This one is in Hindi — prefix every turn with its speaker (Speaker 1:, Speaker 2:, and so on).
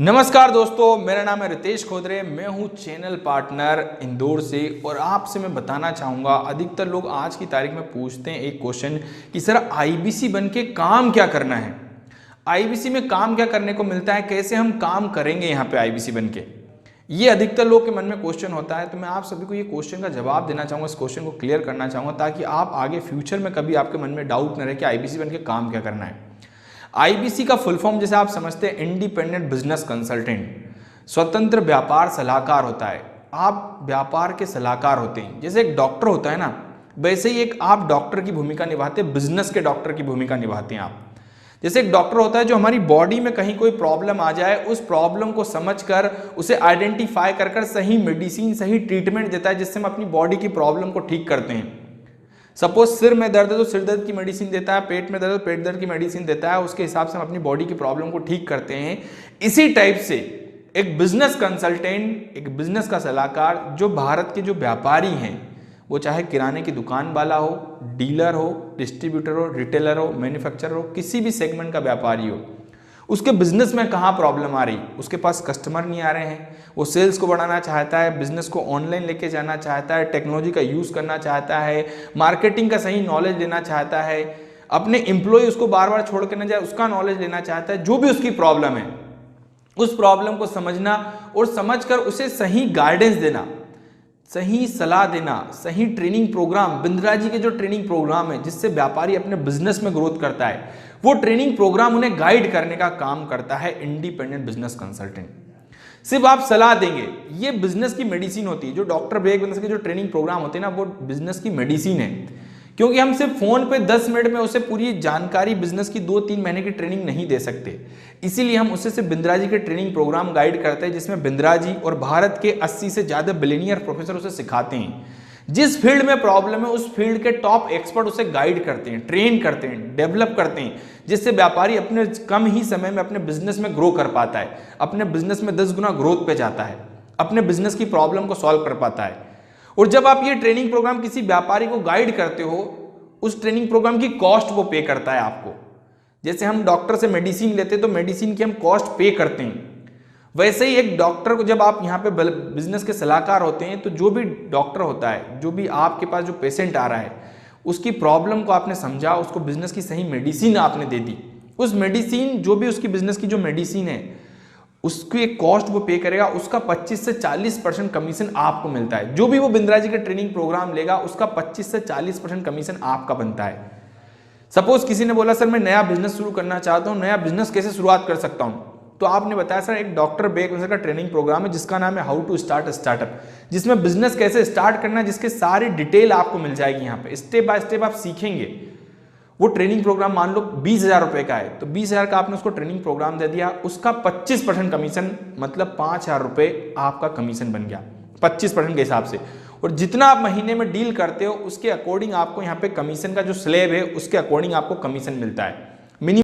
Speaker 1: नमस्कार दोस्तों, मेरा नाम है रितेश खोदरे। मैं हूं चैनल पार्टनर इंदौर से और आपसे मैं बताना चाहूँगा, अधिकतर लोग आज की तारीख में पूछते हैं एक क्वेश्चन कि सर आईबीसी बन के काम क्या करना है। आईबीसी में काम क्या करने को मिलता है, कैसे हम काम करेंगे यहाँ पे आईबीसी बन के, ये अधिकतर लोग के मन में क्वेश्चन होता है। तो मैं आप सभी को ये क्वेश्चन का जवाब देना चाहूँगा, इस क्वेश्चन को क्लियर करना चाहूँगा ताकि आप आगे फ्यूचर में कभी आपके मन में डाउट न रहे कि आईबीसी बन के काम क्या करना है। आईबीसी का फुल फॉर्म जैसे आप समझते हैं इंडिपेंडेंट बिजनेस कंसल्टेंट, स्वतंत्र व्यापार सलाहकार होता है। आप व्यापार के सलाहकार होते हैं। जैसे एक डॉक्टर होता है ना, वैसे ही एक आप डॉक्टर की भूमिका निभाते हैं, बिजनेस के डॉक्टर की भूमिका निभाते हैं आप। जैसे एक डॉक्टर होता है जो हमारी बॉडी में कहीं कोई प्रॉब्लम आ जाए, उस प्रॉब्लम को समझकर उसे आइडेंटिफाई कर सही मेडिसिन, सही ट्रीटमेंट देता है जिससे हम अपनी बॉडी की प्रॉब्लम को ठीक करते हैं। सपोज सिर में दर्द है तो सिर दर्द की मेडिसिन देता है, पेट में दर्द है तो पेट दर्द की मेडिसिन देता है, उसके हिसाब से हम अपनी बॉडी की प्रॉब्लम को ठीक करते हैं। इसी टाइप से एक बिजनेस कंसल्टेंट, एक बिजनेस का सलाहकार, जो भारत के जो व्यापारी हैं, वो चाहे किराने की दुकान वाला हो, डीलर हो, डिस्ट्रीब्यूटर हो, रिटेलर हो, मैन्युफैक्चरर हो, किसी भी सेगमेंट का व्यापारी हो, उसके बिजनेस में कहाँ प्रॉब्लम आ रही, उसके पास कस्टमर नहीं आ रहे हैं, वो सेल्स को बढ़ाना चाहता है, बिजनेस को ऑनलाइन लेके जाना चाहता है, टेक्नोलॉजी का यूज़ करना चाहता है, मार्केटिंग का सही नॉलेज लेना चाहता है, अपने एम्प्लॉय उसको बार बार छोड़ के ना जाए उसका नॉलेज लेना चाहता है। जो भी उसकी प्रॉब्लम है, उस प्रॉब्लम को समझना और समझकर उसे सही गाइडेंस देना, सही सलाह देना, सही ट्रेनिंग प्रोग्राम, बिंद्रा जी के जो ट्रेनिंग प्रोग्राम है जिससे व्यापारी अपने बिजनेस में ग्रोथ करता है, वो ट्रेनिंग प्रोग्राम उन्हें गाइड करने का काम करता है इंडिपेंडेंट बिजनेस कंसल्टेंट। सिर्फ आप सलाह देंगे, ये बिजनेस की मेडिसिन होती है। जो डॉक्टर ब्रेक बिजनेस के जो ट्रेनिंग प्रोग्राम होते हैं ना, वो बिजनेस की मेडिसिन है, क्योंकि हम सिर्फ फोन पे 10 मिनट में उसे पूरी जानकारी बिजनेस की 2-3 महीने की ट्रेनिंग नहीं दे सकते। इसीलिए हम उसे सिर्फ बिंद्रा जी के ट्रेनिंग प्रोग्राम गाइड करते हैं, जिसमें बिंद्रा जी और भारत के 80 से ज्यादा बिलियनियर प्रोफेसर उसे सिखाते हैं। जिस फील्ड में प्रॉब्लम है, उस फील्ड के टॉप एक्सपर्ट उसे गाइड करते हैं, ट्रेन करते हैं, डेवलप करते हैं, जिससे व्यापारी अपने कम ही समय में अपने बिजनेस में ग्रो कर पाता है, अपने बिजनेस में 10 गुना ग्रोथ पे जाता है, अपने बिजनेस की प्रॉब्लम को सॉल्व कर पाता है। और जब आप ये ट्रेनिंग प्रोग्राम किसी व्यापारी को गाइड करते हो, उस ट्रेनिंग प्रोग्राम की कॉस्ट वो पे करता है आपको। जैसे हम डॉक्टर से मेडिसिन लेते हैं तो मेडिसिन की हम कॉस्ट पे करते हैं, वैसे ही एक डॉक्टर को जब आप यहाँ पे बिजनेस के सलाहकार होते हैं, तो जो भी डॉक्टर होता है, जो भी आपके पास जो पेशेंट आ रहा है, उसकी प्रॉब्लम को आपने समझा, उसको बिजनेस की सही मेडिसिन आपने दे दी। उस मेडिसिन, जो भी उसकी बिजनेस की जो मेडिसिन है, उसकी एक कॉस्ट वो पे करेगा, उसका 25 से 40% कमीशन आपको मिलता है। जो भी वो बिंद्रा जी के ट्रेनिंग प्रोग्राम लेगा, उसका 25 से 40% कमीशन आपका बनता है। सपोज किसी ने बोला सर मैं नया बिजनेस शुरू करना चाहता हूँ, नया बिजनेस कैसे शुरुआत कर सकता हूँ, तो आपने बताया सर एक डॉक्टर ब्रेक बिजनेस का ट्रेनिंग प्रोग्राम है जिसका नाम है हाउ टू स्टार्ट स्टार्टअप, जिसमें बिजनेस कैसे स्टार्ट करना है, जिसके सारी डिटेल आपको मिल जाएगी। यहाँ पे स्टेप बाय स्टेप आप सीखेंगे। वो ट्रेनिंग प्रोग्राम मान लो 20,000 रुपए का है, तो 20,000 का आपने उसको ट्रेनिंग प्रोग्राम दे दिया, उसका 25% कमीशन, मतलब 5,000 रुपए आपका कमीशन बन गया 25% के हिसाब से। और जितना आप महीने में डील करते हो, उसके अकॉर्डिंग आपको यहाँ पे कमीशन का जो स्लैब है, उसके अकॉर्डिंग आपको कमीशन मिलता है।